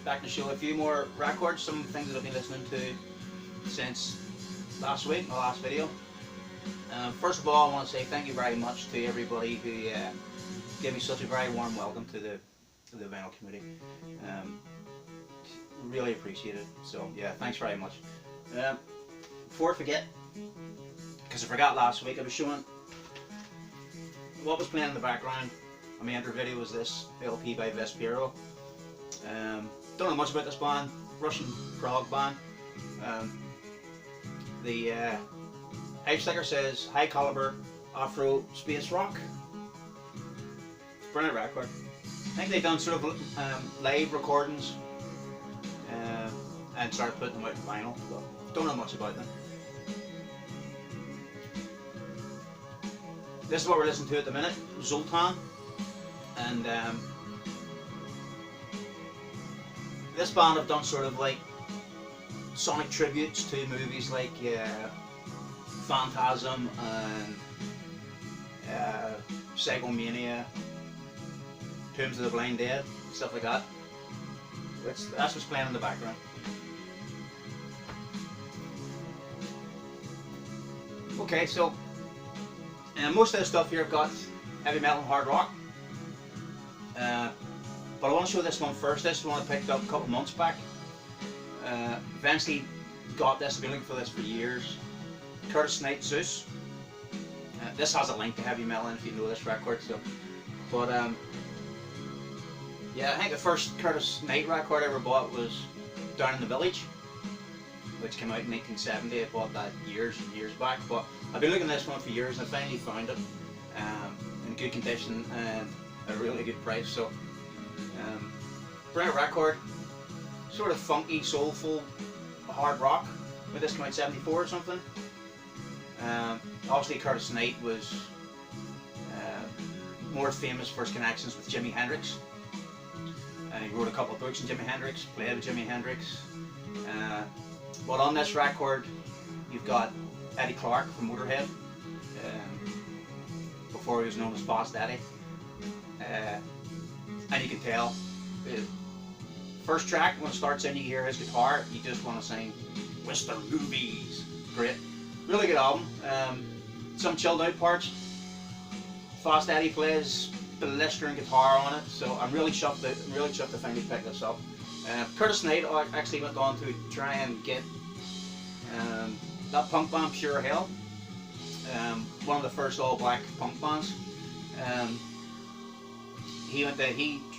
back to show a few more records, some things that I've been listening to since last week, my last video. First of all, I want to say thank you very much to everybody who gave me such a very warm welcome to the vinyl community. Really appreciate it. So yeah, thanks very much. Before I forget, because I forgot last week, I was showing what was playing in the background. My intro video was this LP by Vespero. Don't know much about this band, Russian prog band. The hype sticker says high caliber Afro space rock. Brilliant record. I think they've done sort of live recordings and started putting them out in vinyl, but don't know much about them. This is what we're listening to at the minute, Zoltan, and this band have done sort of like sonic tributes to movies like Phantasm and Psychomania, Tombs of the Blind Dead, stuff like that. That's what's playing in the background. Okay, so most of the stuff here I've got heavy metal and hard rock. But I want to show this one first. This is one I picked up a couple months back. Eventually got this, I've been looking for this for years. Knight Zeus. This has a link to heavy metal if you know this record. So, but yeah, I think the first Knight record I ever bought was Down in the Village, which came out in 1970. I bought that years and years back, but I've been looking at this one for years and I finally found it in good condition and a really good price. So, brilliant record, sort of funky, soulful, hard rock. But this came out in 74 or something. Obviously, Knight was more famous for his connections with Jimi Hendrix. He wrote a couple of books on Jimi Hendrix, played with Jimi Hendrix. But on this record, you've got Eddie Clark from Motorhead, before he was known as Boss Eddie. And you can tell, first track, when it starts in, you hear his guitar, you just want to sing Mr. Movies. Great. Really good album. Some chilled out parts. Fast Eddie plays blistering guitar on it, so I'm really chuffed to finally pick this up. Knight actually went on to try and get that punk band Pure Hell, one of the first all-black punk bands. He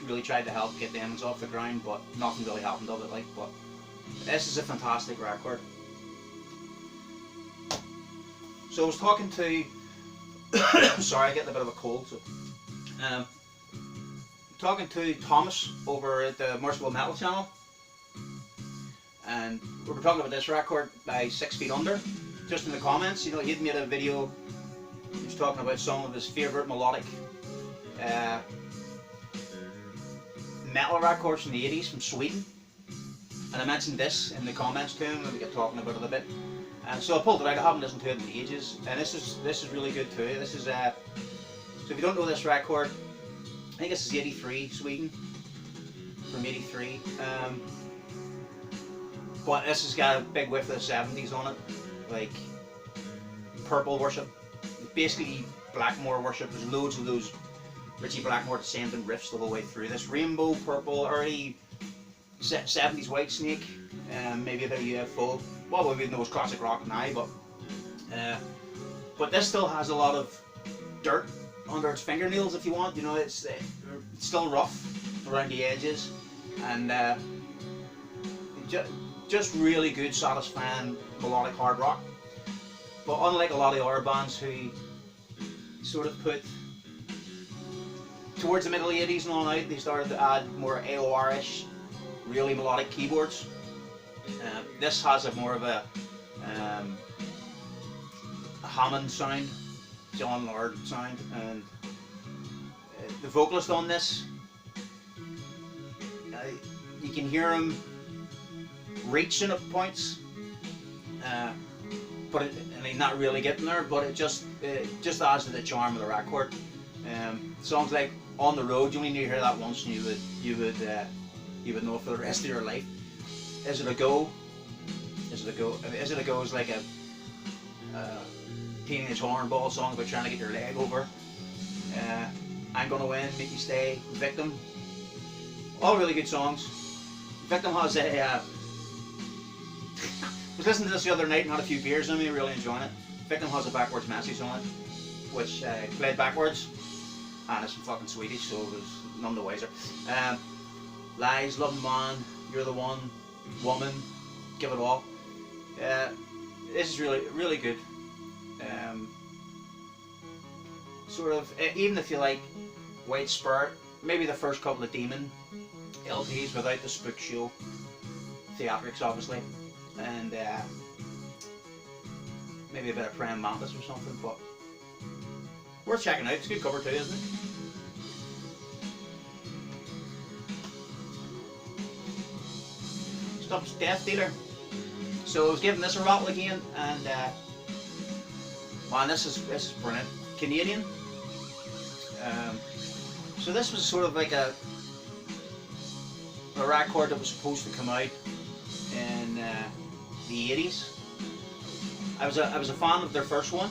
really tried to help get them off the ground, but nothing really happened of it. But this is a fantastic record. So I was talking to, sorry, I get a bit of a cold. So, talking to Thomas over at the Merciful Metal channel, and we were talking about this record by 6 Feet Under. Just in the comments, you know, he'd made a video. He was talking about some of his favourite melodic metal records from the 80s from Sweden, and I mentioned this in the comments to him when we got talking about it a bit. And so I pulled it out. I haven't listened to it in ages, and this is really good too. This is so if you don't know this record, I think this is 83 Sweden, from 83. But this has got a big whiff of the 70s on it, like Purple worship, basically Blackmore worship. There's loads of those Richie Blackmore descending riffs the whole way through this. Rainbow, Purple, early 70s Whitesnake, maybe a bit of UFO. Well, we know it's classic rock now, but this still has a lot of dirt under its fingernails, if you want. You know, it's still rough around the edges, and just really good, satisfying melodic hard rock. But unlike a lot of the other bands who sort of put towards the middle 80s and on out, they started to add more AOR-ish, really melodic keyboards. This has a more of a Hammond sound, John Lord sound, and the vocalist on this, you can hear him reaching at points, but and he's not really getting there. But it just adds to the charm of the record. Songs like On the Road, you only need to hear that once, and you would you would know for the rest of your life. Is It a Go? Is It a Go? I mean, Is It a Go is like a teenage hornball song about trying to get your leg over. I'm Gonna Win, Make You Stay, Victim. All really good songs. Victim has a... I was listening to this the other night and had a few beers on me, really enjoying it. Victim has a backwards message on it, which played backwards, and it's in fucking Swedish, so it was none the wiser. Lies, loving man, you're the one, woman, give it all. This is really, really good. Sort of, even if you like White Spirit, maybe the first couple of Demon LPs without the spook show theatrics, obviously, and maybe a bit of Praying Mantis or something, but worth checking out. It's a good cover too, isn't it? Stuff's Death Dealer. So I was giving this a rattle again, and man, this is brilliant. Canadian. So this was sort of like a record that was supposed to come out in the 80's. I was a fan of their first one,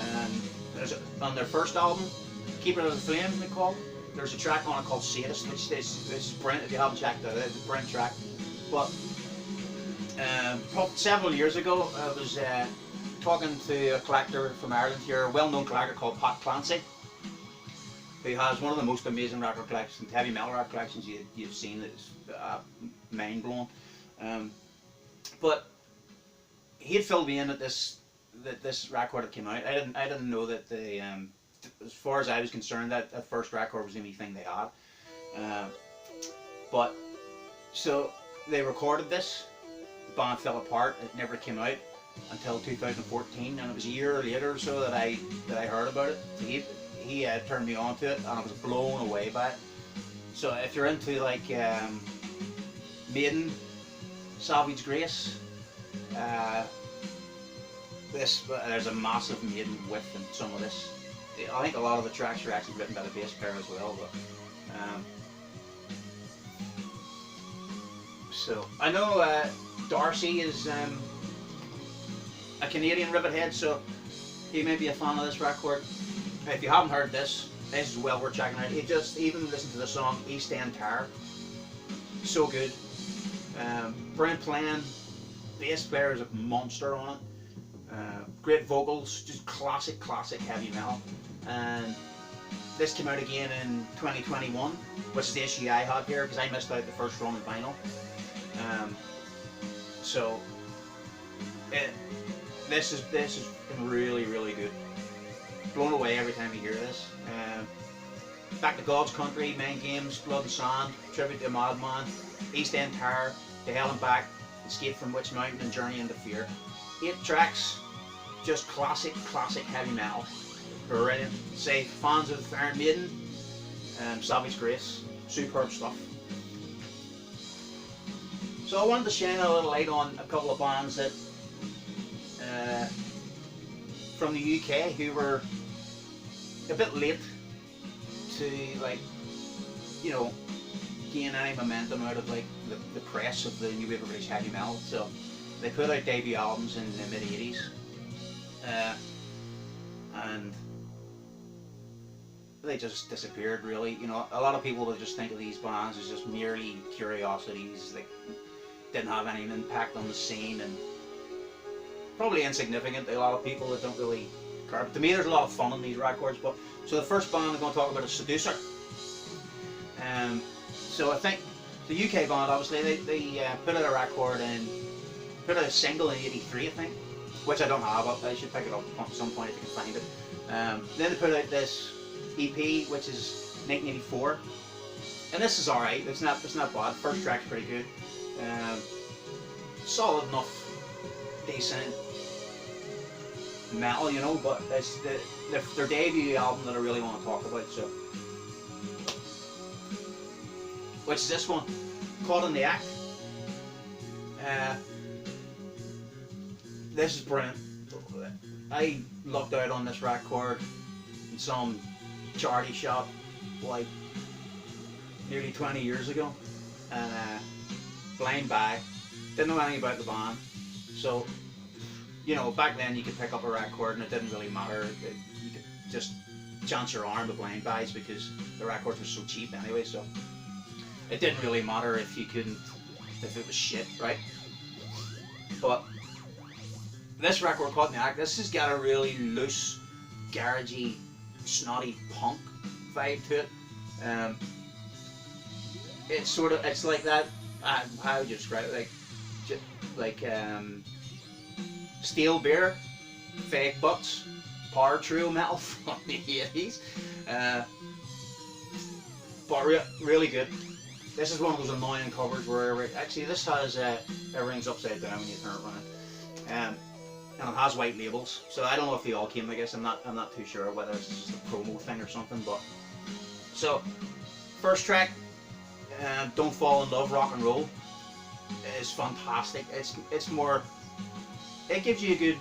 and on their first album, Keep It Out of the Flame, they call it. There's a track on it called Seducer, which is brilliant. If you haven't checked it out, it's a brilliant track. But several years ago, I was talking to a collector from Ireland here, a well-known collector called Pat Clancy, who has one of the most amazing record collections, heavy metal record collections you've seen. It's mind-blowing. But he had filled me in that this record had came out. I didn't know that they, as far as I was concerned, that first record was the only thing they had. But so they recorded this. The band fell apart. It never came out until 2014, and it was a year later or so that I heard about it. He turned me on to it, and I was blown away by it. So if you're into like Maiden, Savage Grace, there's a massive Maiden whiff in some of this. I think a lot of the tracks are actually written by the bass player as well. But so I know Darcy is a Canadian rivethead, so he may be a fan of this record. If you haven't heard this is well worth checking out. Even listen to the song East End Tower. So good. Brilliant playing. Bass player is a monster on it. Great vocals, just classic heavy metal. And this came out again in 2021, which is the issue I have here because I missed out the first run in vinyl. So this has been really good. Blown away every time you hear this. Back to God's Country, Main Games, Blood and Sand, Tribute to a Madman, East End Tower, To Hell and Back, Escape from Witch Mountain, and Journey into Fear. 8 tracks, just classic heavy metal. Brilliant. Say fans of Iron Maiden, Savage Grace, superb stuff. So I wanted to shine a little light on a couple of bands that from the UK who were a bit late to, like, you know, gain any momentum out of like the press of the new wave of British heavy metal. So they put out debut albums in the mid 80's, and they just disappeared really. You know, a lot of people would just think of these bands as just merely curiosities that didn't have any impact on the scene, and probably insignificant to a lot of people that don't really care. But to me, there's a lot of fun in these records. But so the first band I'm going to talk about is Seducer. So I think the UK band, obviously, they put out a record and put out a single in '83, I think, which I don't have. I should pick it up at some point if I can find it. Then they put out this EP, which is 1984, and this is alright. It's not bad. First track's pretty good. Solid enough, decent metal, you know. But it's their debut album that I really want to talk about. So, which is this one, Caught in the Act. This is brilliant. I lucked out on this record in some charity shop like nearly 20 years ago, and blind buy. Didn't know anything about the band, so you know, back then you could pick up a record and it didn't really matter. You could just chance your arm with blind buys because the records were so cheap anyway. So it didn't really matter if it was shit, right? But this record called Knight, this has got a really loose, garagey, snotty punk vibe to it. It's like that. How would you describe it? Like steel beer, fake butts, power trio metal from the 80's. But really good. This is one of those annoying covers where actually this has everything's upside down when you turn it around. And it has white labels, so I don't know if they all came like this. I'm not too sure whether it's just a promo thing or something. But so first track, Don't Fall in Love, Rock and Roll, is fantastic. It's more, it gives you a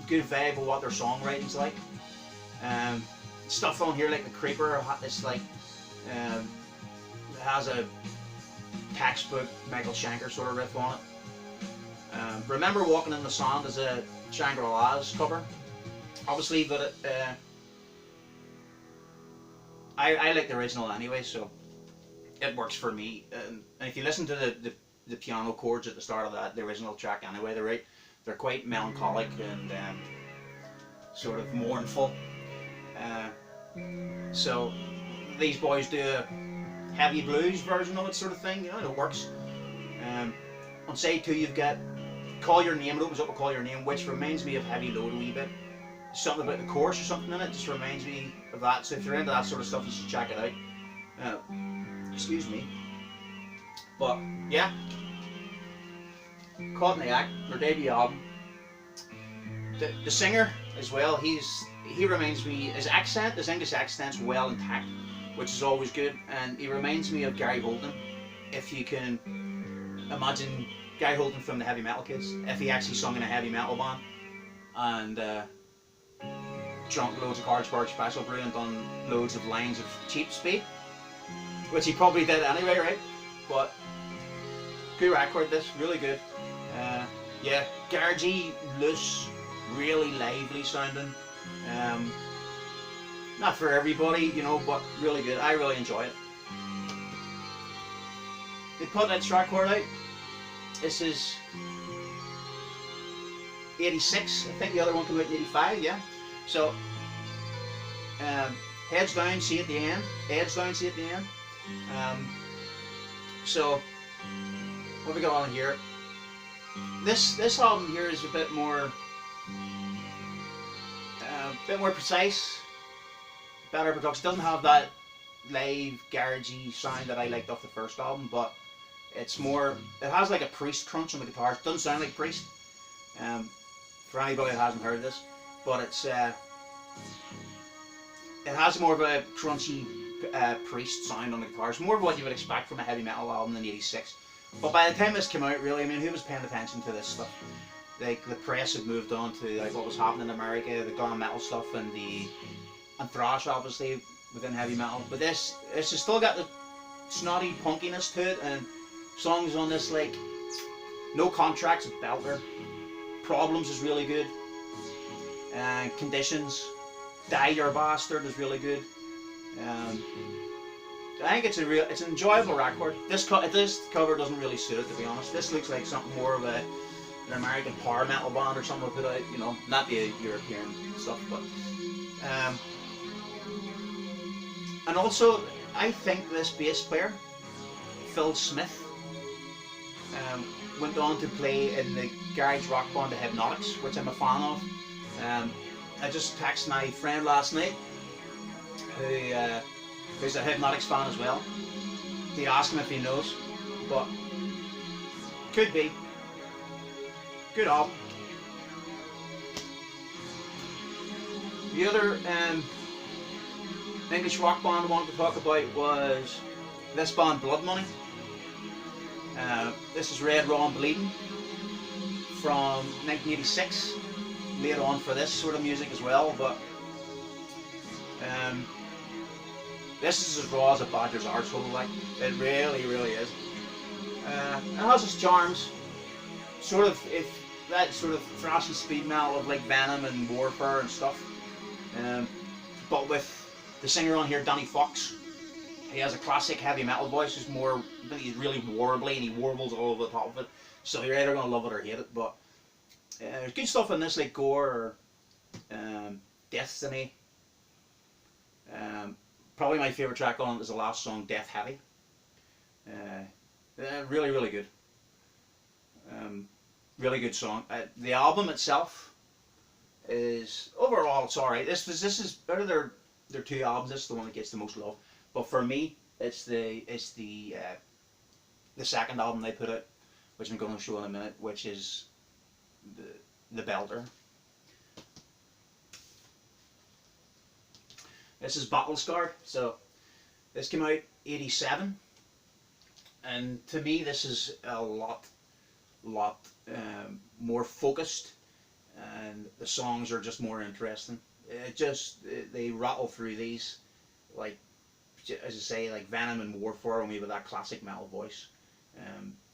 good vibe of what their songwriting's like. Stuff on here like the Creeper, it's like it has a textbook Michael Schenker sort of riff on it. Remember Walking in the Sand is a Shangri-La's cover, obviously, but I like the original anyway, so it works for me. And if you listen to the piano chords at the start of the original track anyway, they're quite melancholic and sort of mournful. So these boys do a heavy blues version of it, sort of thing, you know, and it works. On side 2 you've got Call Your Name. It opens up with Call Your Name, which reminds me of Heavy Load a wee bit. Something about the chorus or something in it just reminds me of that, so if you're into that sort of stuff you should check it out. Excuse me. But yeah, Caught in the Act, their debut album. The singer as well, he reminds me, his English accent's well intact, which is always good, and he reminds me of Gary Holden. If you can imagine Gary Holden from the Heavy Metal Kids, if he actually sung in a heavy metal band and drunk loads of Carlsberg Special Brew and done loads of lines of Cheap Speed, which he probably did anyway, right? But good record, this, really good. Yeah, garagey, loose, really lively sounding. Not for everybody, you know, but really good. I really enjoy it. They put that record out. This is 86. I think the other one came out in 85. Yeah. So heads down, see at the end. Heads down, see at the end. So what we got on here? This album here is a bit more precise, better production. Doesn't have that live garagey sound that I liked off the first album, but it's more. It has like a Priest crunch on the guitars. Doesn't sound like Priest. For anybody that hasn't heard this, but it's it has more of a crunchy Priest sound on the guitars. More of what you would expect from a heavy metal album in '86. But by the time this came out, really, I mean, who was paying attention to this stuff? Like the press had moved on to like what was happening in America, the glam metal stuff, and thrash, obviously, within heavy metal. But it's just still got the snotty punkiness to it, and songs on this like No Contract's a belter. Problems is really good. Conditions, Die Your Bastard is really good. I think it's an enjoyable record. This cover doesn't really suit it, to be honest. This looks like something more of an American power metal band or something put out, you know, not the European stuff, but and also I think this bass player, Phil Smith, went on to play in the garage rock band The Hypnotics, which I'm a fan of. I just texted my friend last night, who's a Hypnotics fan as well. He asked him if he knows, but could be. Good album. The other English rock band I wanted to talk about was this band, Blood Money. This is Red, Raw and Bleeding from 1986. Later on for this sort of music as well, but this is as raw as a badger's arsehole, like, it really, really is. it has its charms. Sort of, if that sort of thrash and speed metal of like Venom and Warfare and stuff. But with the singer on here, Danny Fox, he has a classic heavy metal voice. He's really warbly and he warbles all over the top of it. So you're either gonna love it or hate it. But there's good stuff in this, like Gore or Destiny. Probably my favorite track on it is the last song, Death Heavy. Really, really good. Really good song. The album itself is overall it's alright. This is out of their two albums. This is the one that gets the most love. But for me, it's the second album they put out, which I'm going to show in a minute, which is the belter. This is Battle Scarred. So this came out '87, and to me this is a lot more focused, and the songs are just more interesting. They rattle through these, like as I say, like Venom and Warfare, only with that classic metal voice.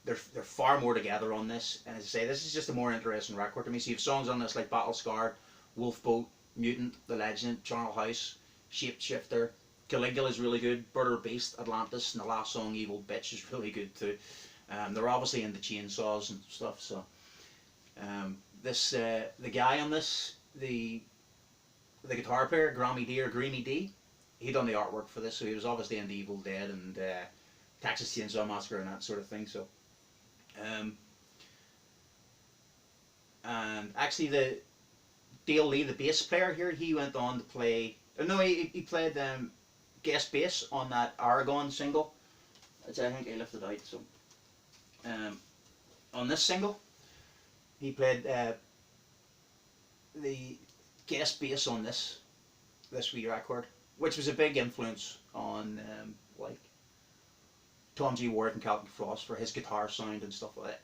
They're far more together on this, and as I say, this is just a more interesting record to me. So you have songs on this like Battle Scarred, Wolfboat, Mutant, The Legend, Charnel House, Shapeshifter. Caligula is really good. Brother Beast, Atlantis, and the last song, Evil Bitch, is really good too. They're obviously into chainsaws and stuff. So the guy on this, the guitar player, Greeny D, he done the artwork for this. So he was obviously into Evil Dead and Texas Chainsaw Massacre and that sort of thing. So and actually the Dale Lee, the bass player here, he went on to play. No, he played guest bass on that Aragorn single, which I think I left it out. So on this single, he played the guest bass on this wee record, which was a big influence on like Tom G. Ward and Celtic Frost for his guitar sound and stuff like that.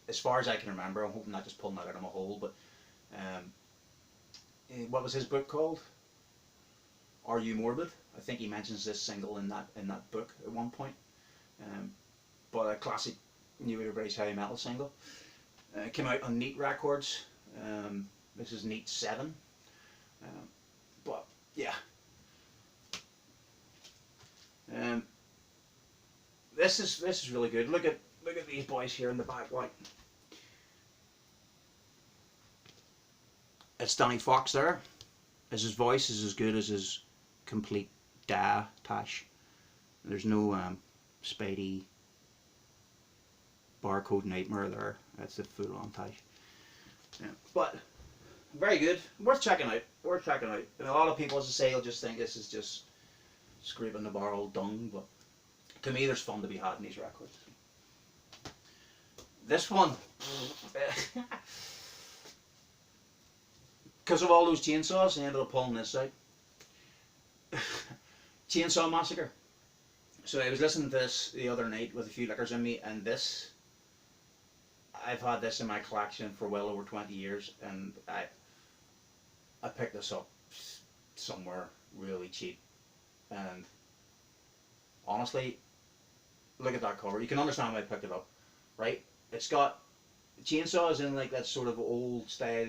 As far as I can remember, I'm hoping not just pulling that out of my hole, but what was his book called? Are You Morbid? I think he mentions this single in that book at one point. But a classic New Everybody's Heavy Metal single. It came out on Neat Records. This is Neat 7. But yeah. This is really good. Look at these boys here in the back. Like, it's Danny Fox there. His voice is as good as his complete tash. There's no Spidey barcode nightmare there. That's the full on tash. Yeah. But very good. Worth checking out. Worth checking out. And a lot of people, as I say, will just think this is just scraping the barrel dung, but to me there's fun to be had in these records. This one, because of all those chainsaws, I ended up pulling this out. Chainsaw Massacre. So I was listening to this the other night with a few liquors in me, and I've had this in my collection for well over 20 years, and I picked this up somewhere really cheap, and honestly, look at that cover. You can understand why I picked it up, right? It's got chainsaws in like that sort of old style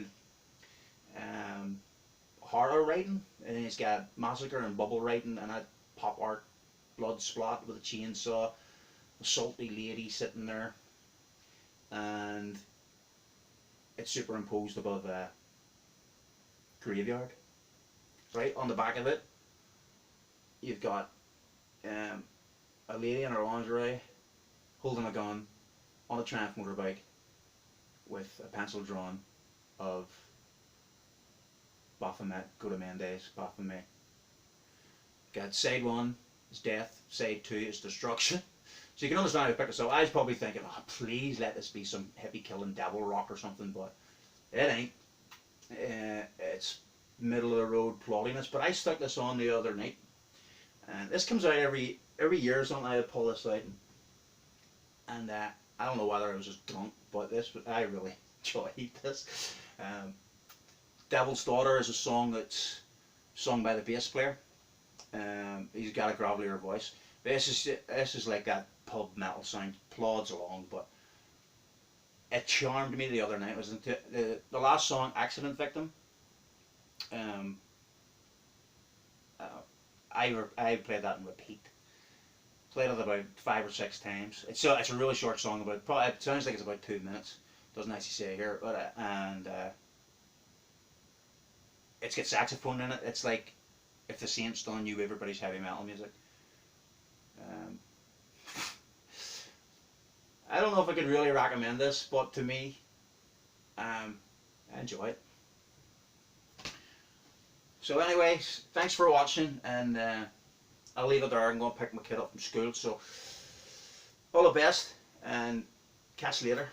horror writing, and then it's got massacre and bubble writing and that pop art blood splat with a chainsaw, a salty lady sitting there, and it's superimposed above a graveyard. Right on the back of it, you've got a lady in her lingerie holding a gun on a Triumph motorbike with a pencil drawing of Baphomet, go to Mendes, Baphomet. Got side 1 is death, side 2 is destruction. So you can understand how I picked this up. I was probably thinking, oh, please let this be some hippie killing devil rock or something, but it ain't. It's middle of the road plottiness. But I stuck this on the other night, and this comes out every year or something. I pull this out, and I don't know whether I was just drunk, but I really enjoyed this. Devil's Daughter is a song that's sung by the bass player. He's got a gravelier voice. This is like that pub metal sound, plods along, but it charmed me the other night. It was the last song, Accident Victim. Uh, I played that in repeat. Played it about 5 or 6 times. It's a really short song, about probably, it sounds like it's about 2 minutes. Doesn't actually say here, but it's got saxophone in it. It's like if the Saints done New Everybody's heavy metal music. I don't know if I could really recommend this, but to me, I enjoy it. So anyways, thanks for watching, and I'll leave it there. I'm going to pick my kid up from school, so all the best, and catch you later.